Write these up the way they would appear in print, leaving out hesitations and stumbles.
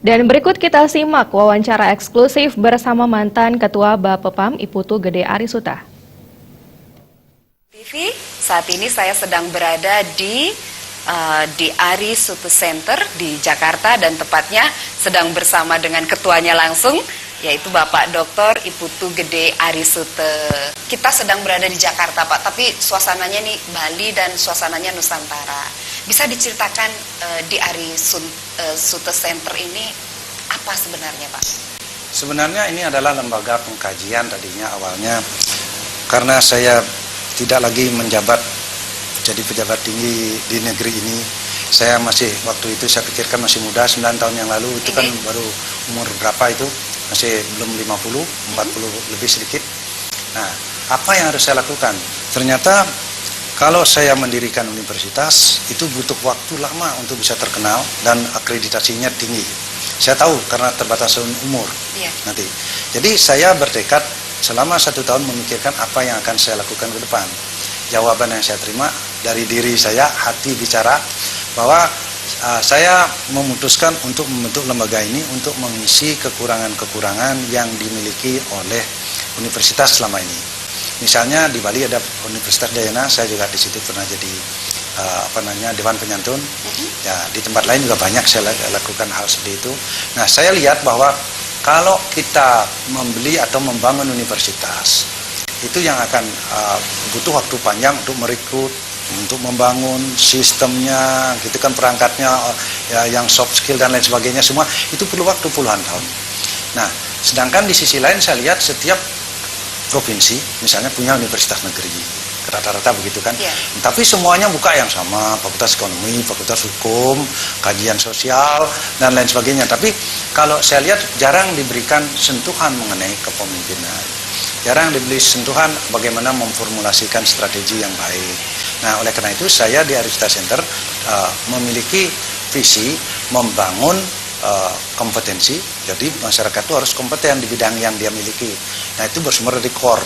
Dan berikut kita simak wawancara eksklusif bersama mantan Ketua Bapepam Iputu Gede Arisuta. TV, saat ini saya sedang berada di Arisuta Center di Jakarta dan tepatnya sedang bersama dengan ketuanya langsung, yaitu Bapak Dr. Iputu Gede Arisuta. Kita sedang berada di Jakarta, Pak, tapi suasananya nih Bali dan suasananya Nusantara. Bisa diceritakan di Arisuta Center ini apa sebenarnya, Pak? Sebenarnya ini adalah lembaga pengkajian tadinya awalnya, karena saya tidak lagi menjabat jadi pejabat tinggi di negeri ini. Saya masih, waktu itu saya pikirkan masih muda, 9 tahun yang lalu itu kan baru umur berapa itu, masih belum 50, 40 lebih sedikit. Nah, apa yang harus saya lakukan? Ternyata kalau saya mendirikan universitas itu butuh waktu lama untuk bisa terkenal dan akreditasinya tinggi. Saya tahu karena terbatasan umur nanti. Jadi saya bertekad selama 1 tahun memikirkan apa yang akan saya lakukan ke depan. Jawaban yang saya terima dari diri saya, hati bicara bahwa saya memutuskan untuk membentuk lembaga ini untuk mengisi kekurangan-kekurangan yang dimiliki oleh universitas selama ini. Misalnya di Bali ada Universitas Dayana, saya juga di situ pernah jadi Dewan Penyantun. Ya, di tempat lain juga banyak saya lakukan hal seperti itu. Nah, saya lihat bahwa kalau kita membeli atau membangun universitas, itu yang akan butuh waktu panjang untuk merekrut, untuk membangun sistemnya, gitu kan, perangkatnya, ya, yang soft skill dan lain sebagainya, semua itu perlu waktu puluhan tahun. Nah, sedangkan di sisi lain saya lihat setiap provinsi misalnya punya universitas negeri, rata-rata begitu kan. Tapi semuanya buka yang sama, fakultas ekonomi, fakultas hukum, kajian sosial dan lain sebagainya. Tapi kalau saya lihat jarang diberikan sentuhan mengenai kepemimpinan, jarang diberi sentuhan bagaimana memformulasikan strategi yang baik. Nah, oleh karena itu saya di Arisuta Center memiliki visi membangun kompetensi. Jadi masyarakat itu harus kompeten di bidang yang dia miliki. Nah, itu bersumber dari core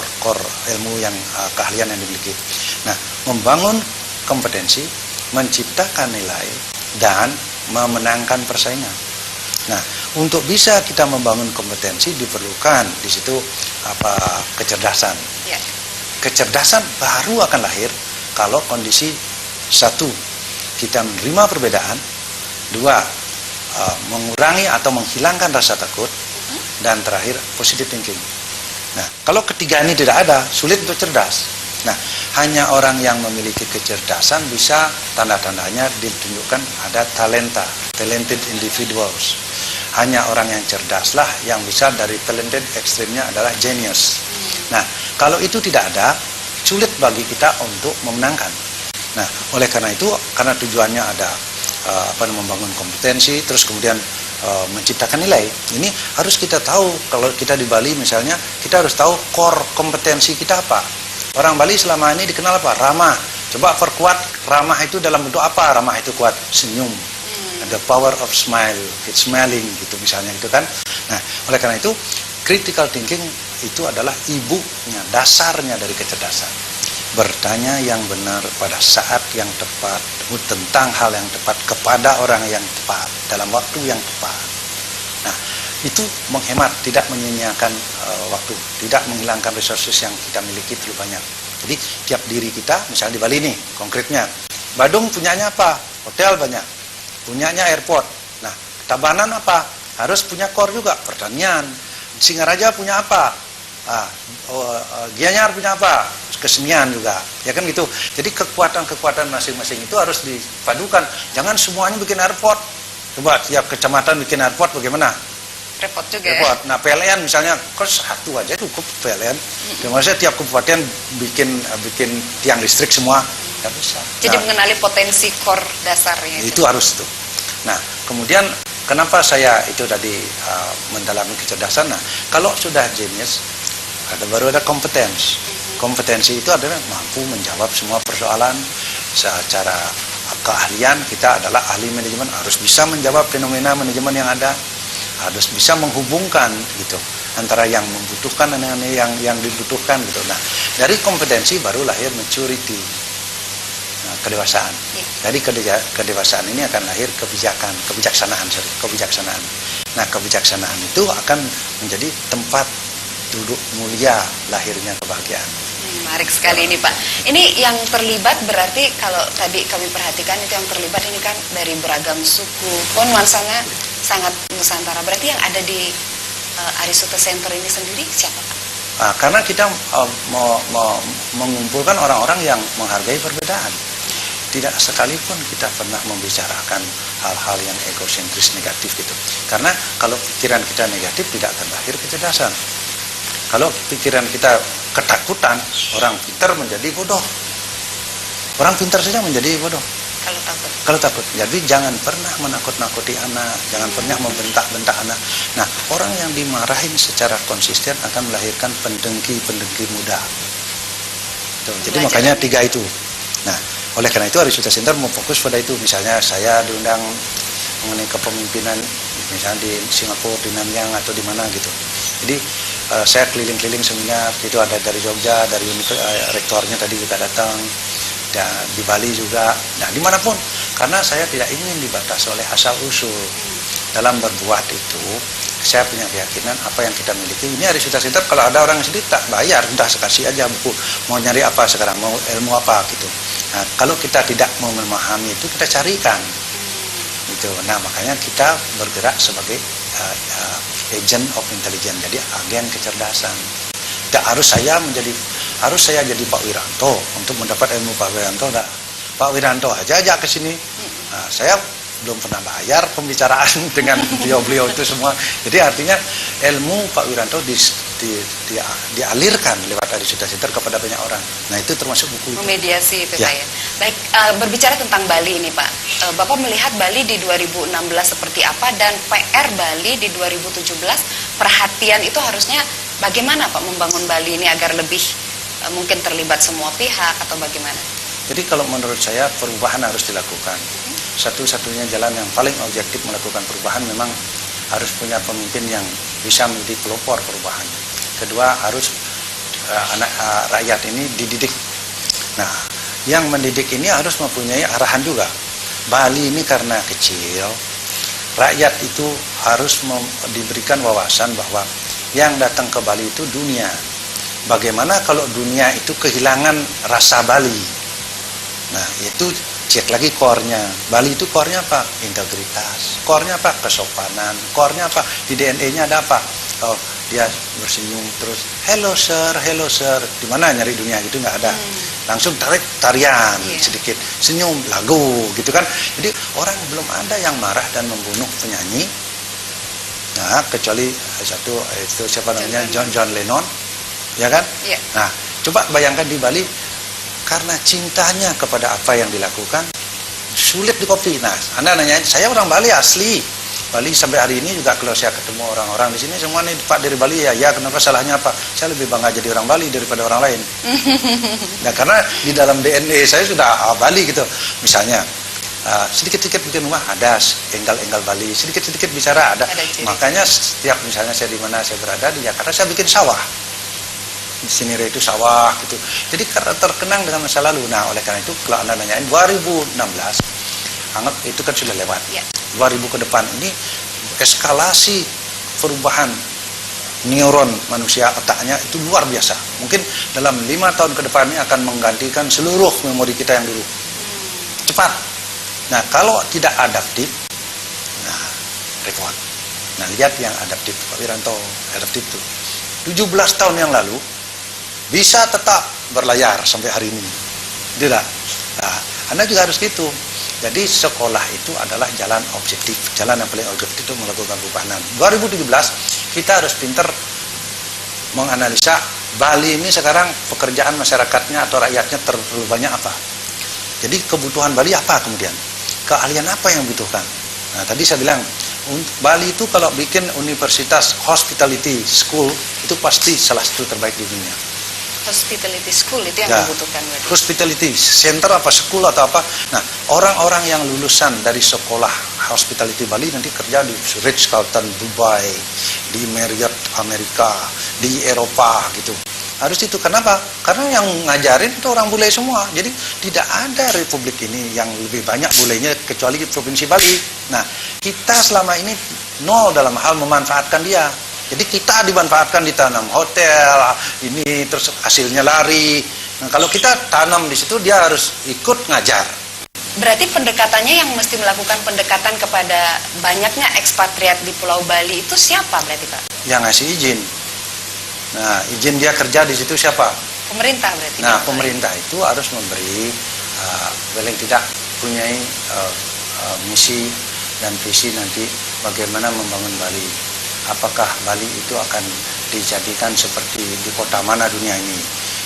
ilmu yang keahlian yang dimiliki. Nah, membangun kompetensi, menciptakan nilai dan memenangkan persaingan. Nah, untuk bisa kita membangun kompetensi diperlukan di situ kecerdasan. Kecerdasan baru akan lahir kalau kondisi satu, kita menerima perbedaan, dua, mengurangi atau menghilangkan rasa takut, dan terakhir positive thinking. Nah, kalau ketiga ini tidak ada, sulit untuk cerdas. Nah, hanya orang yang memiliki kecerdasan bisa, tanda-tandanya ditunjukkan ada talenta, talented individuals. Hanya orang yang cerdaslah yang bisa, dari talented ekstrimnya adalah genius. Nah, kalau itu tidak ada, sulit bagi kita untuk memenangkan. Nah, oleh karena itu, karena tujuannya ada membangun kompetensi, terus kemudian menciptakan nilai. Ini harus kita tahu. Kalau kita di Bali misalnya, kita harus tahu core kompetensi kita apa. Orang Bali selama ini dikenal apa? Ramah. Coba perkuat ramah itu dalam bentuk apa? Ramah itu kuat, senyum. The power of smile, it's smiling gitu misalnya gitu kan. Nah, oleh karena itu critical thinking itu adalah ibunya, dasarnya dari kecerdasan. Bertanya yang benar pada saat yang tepat, tentang hal yang tepat, kepada orang yang tepat, dalam waktu yang tepat. Nah, itu menghemat, tidak menyia-nyiakan waktu, tidak menghilangkan resources yang kita miliki terlalu banyak. Jadi tiap diri kita, misalnya di Bali nih, konkretnya, Badung punyanya apa? Hotel banyak, punyanya airport. Nah, Tabanan apa? Harus punya core juga, pertanian. Singaraja punya apa? Gianyar punya apa? Kesenian juga, ya kan gitu. Jadi kekuatan-kekuatan masing-masing itu harus dipadukan. Jangan semuanya bikin airport. Coba tiap kecamatan bikin airport bagaimana? Repot juga. Repot. Nah, PLN misalnya, kok satu aja cukup PLN. Maksudnya tiap kabupaten bikin tiang listrik semua, nggak bisa. Jadi mengenali potensi core dasarnya itu harus tuh. Nah, kemudian kenapa saya itu tadi mendalami kecerdasan? Nah, kalau sudah genius, baru ada kompetens. Kompetensi itu adalah mampu menjawab semua persoalan secara keahlian. Kita adalah ahli manajemen, harus bisa menjawab fenomena manajemen yang ada, harus bisa menghubungkan gitu antara yang membutuhkan dengan yang dibutuhkan gitu. Nah, dari kompetensi baru lahir maturity. Nah, kedewasaan. Ya. Dari kedewasaan ini akan lahir kebijaksanaan. Nah, kebijaksanaan itu akan menjadi tempat duduk mulia lahirnya kebahagiaan. Menarik sekali ini Pak. Ini yang terlibat berarti kalau tadi kami perhatikan itu yang terlibat ini kan dari beragam suku, pun nuansanya sangat Nusantara. Berarti yang ada di Arisute Center ini sendiri siapa Pak? Karena kita mengumpulkan orang-orang yang menghargai perbedaan. Tidak sekalipun kita pernah membicarakan hal-hal yang egosentris negatif gitu. Karena kalau pikiran kita negatif tidak akan lahir kecerdasan. Kalau pikiran kita ketakutan, orang pintar menjadi bodoh. Orang pintar saja menjadi bodoh. Kalau takut. Jadi jangan pernah menakut-nakuti anak, jangan pernah membentak-bentak anak. Nah, orang yang dimarahin secara konsisten akan melahirkan pendengki muda. Tuh, jadi makanya 3 itu. Nah, oleh karena itu Arisute Center memfokus pada itu. Misalnya saya diundang mengenai kepemimpinan, misalnya di Singapura, di Nanyang atau di mana gitu. Jadi saya keliling-keliling seminar, itu ada dari Jogja, dari rektornya tadi juga datang, dan di Bali juga, nah dimanapun, karena saya tidak ingin dibatasi oleh asal-usul. Dalam berbuat itu, saya punya keyakinan apa yang kita miliki. Ini Arisute Center, kalau ada orang yang sedih tak bayar, entah sekasih aja buku, mau nyari apa sekarang, mau ilmu apa gitu. Nah, kalau kita tidak mau memahami itu, kita carikan. Gitu. Nah, makanya kita bergerak sebagai agent of intelligence, jadi agen kecerdasan. Tidak harus saya jadi Pak Wiranto untuk mendapat ilmu Pak Wiranto. Enggak. Pak Wiranto aja ajak ke sini. Nah, saya belum pernah bayar pembicaraan dengan beliau-beliau itu semua. Jadi artinya ilmu Pak Wiranto dialirkan lewat Arisute Center kepada banyak orang. Nah, itu termasuk buku itu. Memediasi itu Ya. Pak ya. Baik, berbicara tentang Bali ini Pak. Bapak melihat Bali di 2016 seperti apa dan PR Bali di 2017, perhatian itu harusnya bagaimana Pak membangun Bali ini agar lebih mungkin terlibat semua pihak atau bagaimana? Jadi kalau menurut saya perubahan harus dilakukan. Satu-satunya jalan yang paling objektif melakukan perubahan memang harus punya pemimpin yang bisa menjadi pelopor perubahan. Kedua, harus rakyat ini dididik. Nah, yang mendidik ini harus mempunyai arahan juga. Bali ini karena kecil, rakyat itu harus diberikan wawasan bahwa yang datang ke Bali itu dunia. Bagaimana kalau dunia itu kehilangan rasa Bali? Nah, itu cek lagi core-nya. Bali itu core-nya apa? Integritas. Core-nya apa? Kesopanan. Core-nya apa? Di DNA-nya ada apa? Oh, dia bersenyum terus, hello sir. Di mana nyari dunia gitu nggak ada. Langsung tarian sedikit, senyum, lagu gitu kan. Jadi orang belum ada yang marah dan membunuh penyanyi. Nah, kecuali satu itu siapa namanya? John Lennon. Ya kan? Yeah. Nah, coba bayangkan di Bali, karena cintanya kepada apa yang dilakukan, sulit dikopi. Nah, Anda nanya, saya orang Bali asli. Bali sampai hari ini juga kalau saya ketemu orang-orang di sini, semua nih Pak dari Bali ya kenapa salahnya apa? Saya lebih bangga jadi orang Bali daripada orang lain. Nah, karena di dalam DNA saya sudah Bali gitu. Misalnya, sedikit-sedikit bikin rumah ada enggal-enggal Bali, sedikit-sedikit bicara ada. Makanya setiap misalnya saya di mana saya berada di Jakarta, saya bikin sawah. Di sini itu sawah gitu. Jadi karena terkenang dengan masa lalu. Nah, oleh karena itu kalau Anda nanyain 2016, anggap itu kan sudah lewat. 2000 ke depan ini eskalasi perubahan neuron manusia otaknya itu luar biasa. Mungkin dalam 5 tahun ke depan ini akan menggantikan seluruh memori kita yang dulu. Cepat. Nah, kalau tidak adaptif, nah repot. Nah, lihat yang adaptif, Pak Wiranto, adaptif itu. 17 tahun yang lalu bisa tetap berlayar sampai hari ini. Tidak. Nah, Anda juga harus gitu. Jadi sekolah itu adalah jalan objektif, jalan yang paling objektif itu melakukan perubahan. 2017 kita harus pintar menganalisa Bali ini sekarang pekerjaan masyarakatnya atau rakyatnya terlalu banyak apa. Jadi kebutuhan Bali apa kemudian? Keahlian apa yang dibutuhkan? Nah, tadi saya bilang Bali itu kalau bikin universitas hospitality school itu pasti salah satu terbaik di dunia. Hospitality school itu yang dibutuhkan. Hospitality center apa school atau apa. Nah, orang-orang yang lulusan dari sekolah hospitality Bali nanti kerja di Ritz-Carlton Dubai, di Marriott Amerika, di Eropa gitu. harus itu. Kenapa? Karena yang ngajarin itu orang bule semua. Jadi tidak ada republik ini yang lebih banyak bulenya kecuali Provinsi Bali. Nah, kita selama ini nol dalam hal memanfaatkan dia. Jadi kita dimanfaatkan, ditanam hotel, ini terus hasilnya lari. Nah, kalau kita tanam di situ, dia harus ikut ngajar. Berarti pendekatannya yang mesti melakukan pendekatan kepada banyaknya ekspatriat di Pulau Bali itu siapa berarti Pak? Yang ngasih izin. Nah, izin dia kerja di situ siapa? Pemerintah berarti. Nah, pemerintah itu harus memberi paling tidak punyai misi dan visi nanti bagaimana membangun Bali. Apakah Bali itu akan dijadikan seperti di kota mana dunia ini?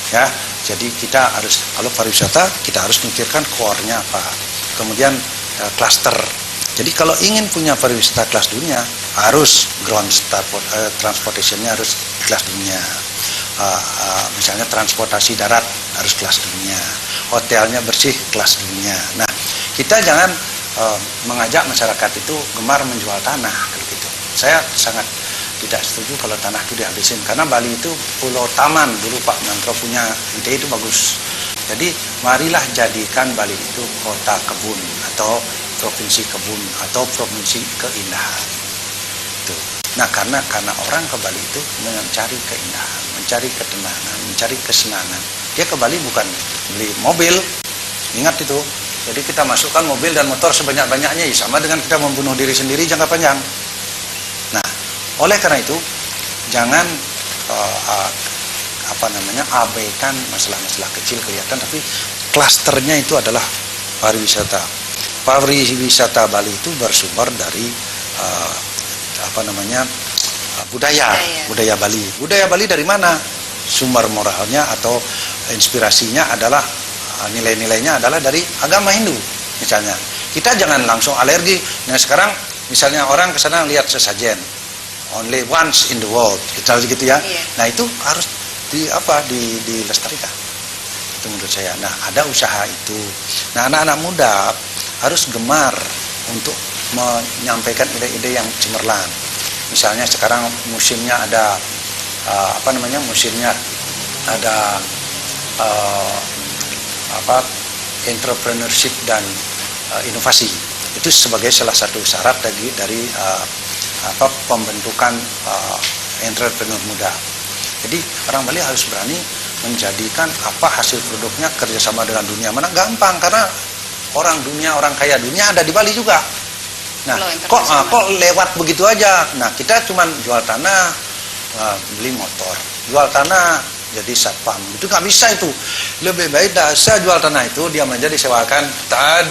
Ya, jadi kita harus, kalau pariwisata kita harus mikirkan core-nya apa. Kemudian klaster. Jadi kalau ingin punya pariwisata kelas dunia, harus ground transportation-nya harus kelas dunia. Misalnya transportasi darat harus kelas dunia, hotelnya bersih kelas dunia. Nah, kita jangan mengajak masyarakat itu gemar menjual tanah kalau gitu. Saya sangat tidak setuju kalau tanah itu dihabisin, karena Bali itu pulau taman. Dulu Pak Mentro punya ide itu bagus. Jadi marilah jadikan Bali itu kota kebun atau provinsi kebun atau provinsi keindahan. Tuh. Nah, karena orang ke Bali itu mencari keindahan, mencari ketenangan, mencari kesenangan. Dia ke Bali bukan beli mobil, ingat itu. Jadi kita masukkan mobil dan motor sebanyak-banyaknya, ya sama dengan kita membunuh diri sendiri jangka panjang. Nah, oleh karena itu jangan abaikan masalah-masalah kecil kelihatan, tapi klasternya itu adalah pariwisata. Pariwisata Bali itu bersumber dari budaya Bali. Budaya Bali dari mana? Sumber moralnya atau inspirasinya adalah nilai-nilainya adalah dari agama Hindu. Misalnya, kita jangan langsung alergi. Nah, sekarang misalnya orang ke sana lihat sesajen, only once in the world, gitu ya. Iya. Nah, itu harus dilestarikan. Itu menurut saya. Nah, ada usaha itu. Nah, anak-anak muda harus gemar untuk menyampaikan ide-ide yang cemerlang. Misalnya sekarang musimnya ada musimnya ada entrepreneurship dan inovasi. Itu sebagai salah satu syarat dari pembentukan entrepreneur muda. Jadi orang Bali harus berani menjadikan hasil produknya kerjasama dengan dunia. Mana gampang, karena orang kaya dunia ada di Bali juga. Nah, kok lewat begitu aja. Nah, kita cuman jual tanah, beli motor, jual tanah jadi satpam. Itu nggak bisa itu. Lebih baik saya jual tanah itu, dia menjadi disewakan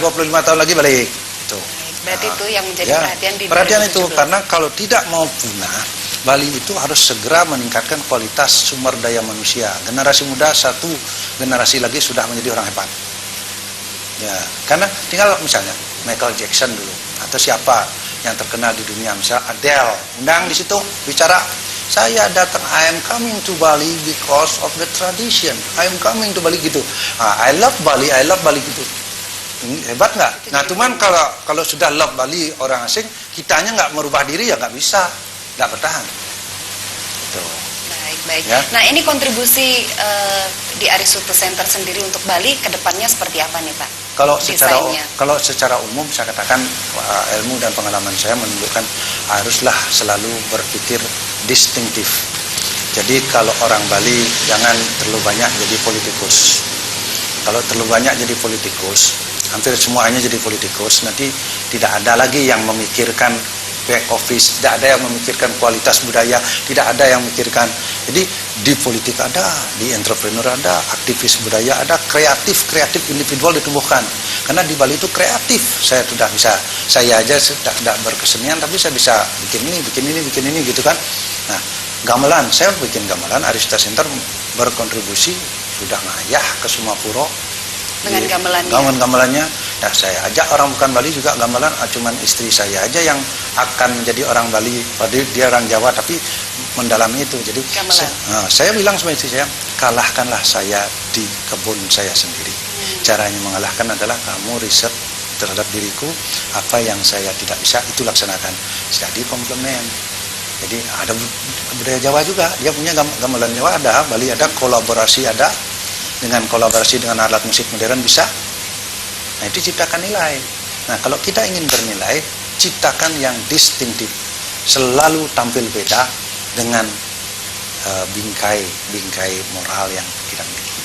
25 tahun lagi balik. Itu. Berarti itu yang menjadi perhatian di 2017. Itu karena kalau tidak mau punah, Bali itu harus segera meningkatkan kualitas sumber daya manusia. Generasi muda satu generasi lagi sudah menjadi orang hebat. Ya, karena tinggal misalnya Michael Jackson dulu atau siapa yang terkenal di dunia, misalnya Adele, undang di situ bicara, saya datang, I am coming to Bali because of the tradition. I am coming to Bali gitu. I love Bali gitu. Hebat nggak? Nah, cuman kalau sudah love Bali orang asing, kitanya nggak merubah diri, ya nggak bisa, nggak bertahan. Tuh. Baik. Ya. Nah, ini kontribusi di Arisuto Center sendiri untuk Bali ke depannya seperti apa nih Pak? Kalau Desainnya. secara umum saya katakan ilmu dan pengalaman saya menunjukkan haruslah selalu berpikir distinktif. Jadi kalau orang Bali jangan terlalu banyak jadi politikus. Kalau terlalu banyak jadi politikus, hampir semuanya jadi politikus, nanti tidak ada lagi yang memikirkan back office, tidak ada yang memikirkan kualitas budaya, tidak ada yang memikirkan. Jadi di politik ada, di entrepreneur ada, aktivis budaya ada, kreatif individual ditumbuhkan. Karena di Bali itu kreatif. Saya sudah bisa, saya aja tidak berkesenian, tapi saya bisa bikin ini gitu kan. Nah, gamelan, saya bikin gamelan, Arisuto Center berkontribusi sudah ngayah ke semua puro. Dengan gamelannya. Nah, saya ajak orang bukan Bali juga gamelan, cuman istri saya aja yang akan menjadi orang Bali, padahal dia orang Jawa tapi mendalami itu. Jadi saya bilang sama istri saya, kalahkanlah saya di kebun saya sendiri. Caranya mengalahkan adalah kamu riset terhadap diriku, apa yang saya tidak bisa itu laksanakan. Jadi komplement. Jadi ada budaya Jawa juga, dia punya gamelan Jawa ada, Bali ada, kolaborasi ada, dengan kolaborasi dengan alat musik modern bisa. Nah itu ciptakan nilai. Nah kalau kita ingin bernilai, ciptakan yang distintif, selalu tampil beda dengan bingkai moral yang kita miliki.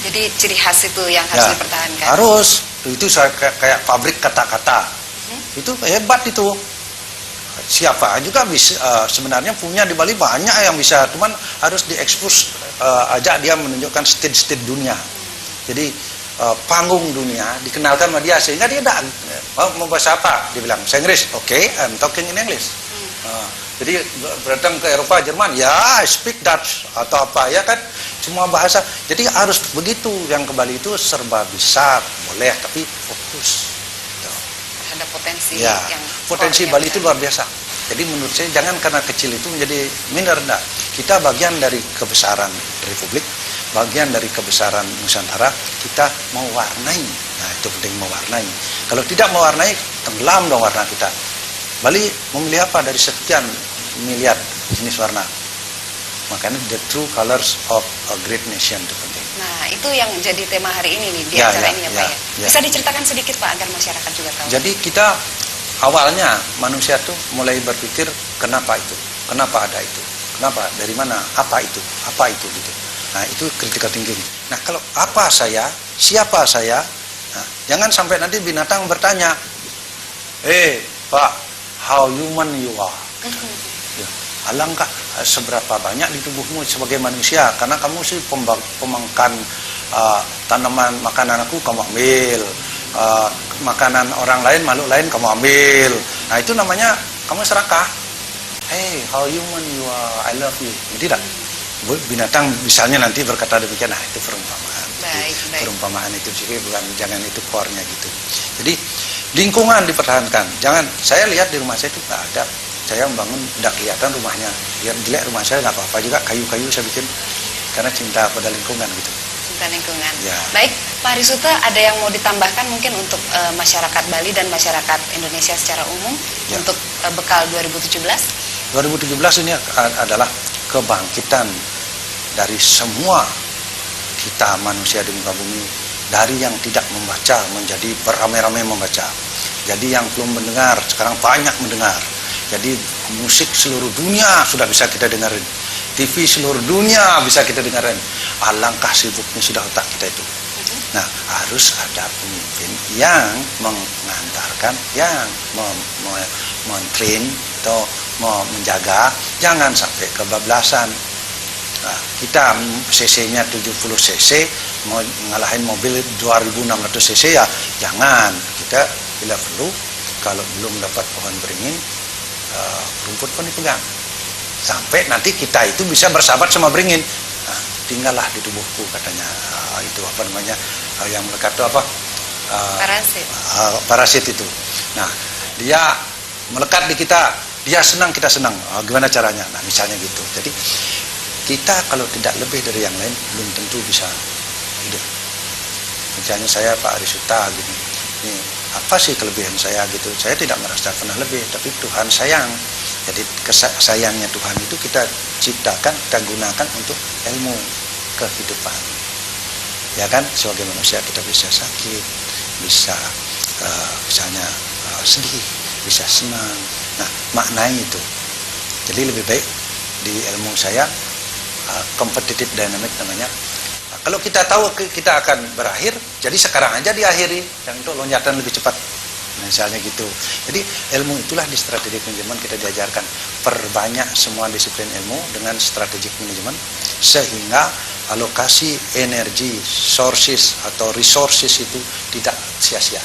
Jadi ciri khas itu yang harus dipertahankan. Harus. Itu kayak pabrik kata-kata. Itu hebat itu. Siapa juga bisa sebenarnya punya di Bali banyak yang bisa, cuman harus diekspos aja dia menunjukkan stage dunia. Jadi panggung dunia dikenalkan sama dia sehingga dia mau bahasa apa? Dia bilang bahasa Inggris. Oke, I'm talking in English. Jadi datang ke Eropa, Jerman, ya speak Dutch atau apa ya kan, semua bahasa. Jadi harus begitu. Yang ke Bali itu serba bisa, boleh tapi fokus. Ada potensi ya, yang potensi Bali itu luar biasa. Jadi menurut saya jangan karena kecil itu menjadi minder, enggak. Kita bagian dari kebesaran Republik, bagian dari kebesaran Nusantara, kita mewarnai. Nah itu penting, mewarnai. Kalau tidak mewarnai, tenggelam dong warna kita. Bali memilih apa dari sekian miliar jenis warna? Makanya the true colors of a great nation itu penting. Nah, itu yang jadi tema hari ini nih, di acara ini ya Pak ya. Bisa diceritakan sedikit Pak agar masyarakat juga tahu. Jadi kita awalnya manusia tuh mulai berpikir kenapa itu? Kenapa ada itu? Kenapa? Dari mana? Apa itu? Apa itu gitu. Nah, itu critical thinking. Nah, kalau apa saya? Siapa saya? Nah, jangan sampai nanti binatang bertanya, Pak, how human you are? Ya, alangkah seberapa banyak di tubuhmu sebagai manusia, karena kamu sih pemakan tanaman makanan aku kamu ambil, makanan orang lain, makhluk lain kamu ambil. Nah itu namanya kamu serakah. Hey, how human you are, I love you. Tidak. Binatang misalnya nanti berkata demikian, nah itu perumpamaan. Baik. Perumpamaan itu juga bukan, jangan itu core-nya gitu. Jadi lingkungan dipertahankan. Jangan, saya lihat di rumah saya itu nggak ada. Saya membangun, tidak kelihatan rumahnya. Biar jelek rumah saya nggak apa-apa juga, kayu-kayu saya bikin karena cinta pada lingkungan gitu. Cinta lingkungan. Ya. Baik, Pak Arisuta, ada yang mau ditambahkan mungkin untuk masyarakat Bali dan masyarakat Indonesia secara umum untuk bekal 2017? 2017 ini adalah kebangkitan dari semua kita manusia di muka bumi, dari yang tidak membaca menjadi beramai-ramai membaca. Jadi yang belum mendengar sekarang banyak mendengar. Jadi musik seluruh dunia sudah bisa kita dengarin, TV seluruh dunia bisa kita dengarin. Alangkah sibuknya sudah otak kita itu. Nah harus ada pemimpin yang mengantarkan, yang men-train atau menjaga, jangan sampai kebablasan. Nah, kita cc-nya 70 cc mau ngalahin mobil 2600 cc ya jangan. Kita bila perlu, kalau belum dapat pohon beringin, rumput pun dipegang sampai nanti kita itu bisa bersahabat sama beringin. Nah, tinggallah di tubuhku katanya, itu apa namanya yang melekat itu apa, parasit itu. Nah dia melekat di kita, dia senang kita senang. Gimana caranya? Nah misalnya gitu. Jadi kita kalau tidak lebih dari yang lain belum tentu bisa hidup. Misalnya saya Pak Arisuta gini, ini apa sih kelebihan saya gitu? Saya tidak merasa pernah lebih, tapi Tuhan sayang. Jadi sayangnya Tuhan itu kita ciptakan, kita gunakan untuk ilmu kehidupan. Ya kan, sebagai manusia kita bisa sakit, bisa misalnya sedih, bisa senang. Nah, maknanya itu. Jadi lebih baik di ilmu saya competitive dynamic namanya. Nah, kalau kita tahu kita akan berakhir, jadi sekarang aja diakhiri dan untuk loncatan lebih cepat. Misalnya gitu. Jadi ilmu itulah di strategic management kita diajarkan. Perbanyak semua disiplin ilmu dengan strategic management sehingga alokasi energi, sources atau resources itu tidak sia-sia.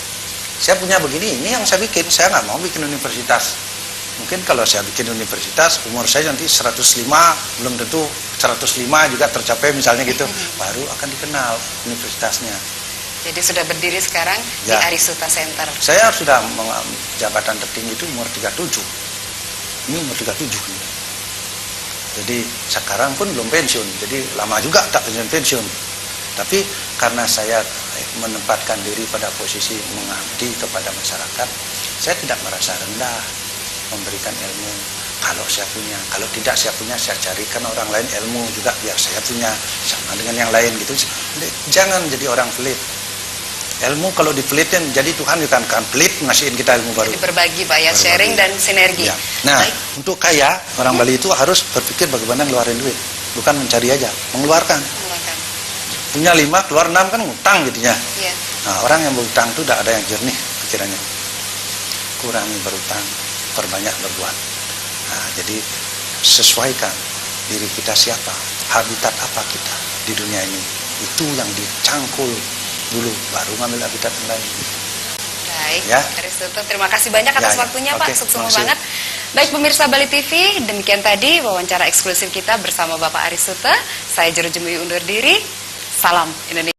Saya punya begini, ini yang saya bikin. Saya nggak mau bikin universitas. Mungkin kalau saya bikin universitas, umur saya nanti 105, belum tentu 105 juga tercapai misalnya gitu. Baru akan dikenal universitasnya. Jadi sudah berdiri sekarang di Arisuta Center. Saya sudah jabatan tertinggi itu umur 37. Ini umur 37. Jadi sekarang pun belum pensiun. Jadi lama juga tak pensiun. Tapi karena saya menempatkan diri pada posisi mengabdi kepada masyarakat, saya tidak merasa rendah memberikan ilmu Kalau saya punya, kalau tidak saya punya, saya carikan orang lain ilmu juga biar saya punya sama dengan yang lain gitu. Jangan jadi orang pelit. Ilmu kalau dipelitin, jadi Tuhan juga akan pelit ngasihin kita ilmu baru. Jadi berbagi Pak ya, sharing dan sinergi. Ya. Nah, Baik. untuk kaya, orang Bali itu harus berpikir bagaimana ngeluarin duit, bukan mencari aja, mengeluarkan. Silakan. Punya 5, keluar 6 kan ngutang jadinya. Iya. Nah, orang yang berutang itu tidak ada yang jernih pikirannya. Kurangi berutang, perbanyak berbuat. Nah, jadi sesuaikan diri kita siapa, habitat apa kita di dunia ini. Itu yang dicangkul dulu, baru ngambil habitat yang lain. Baik, Ya. Aristote, terima kasih banyak atas Ya, ya. waktunya Oke, Pak, sukses terima kasih. banget. Baik pemirsa Bali TV, demikian tadi wawancara eksklusif kita bersama Bapak Aristote. Saya Jero Jemui undur diri, salam Indonesia.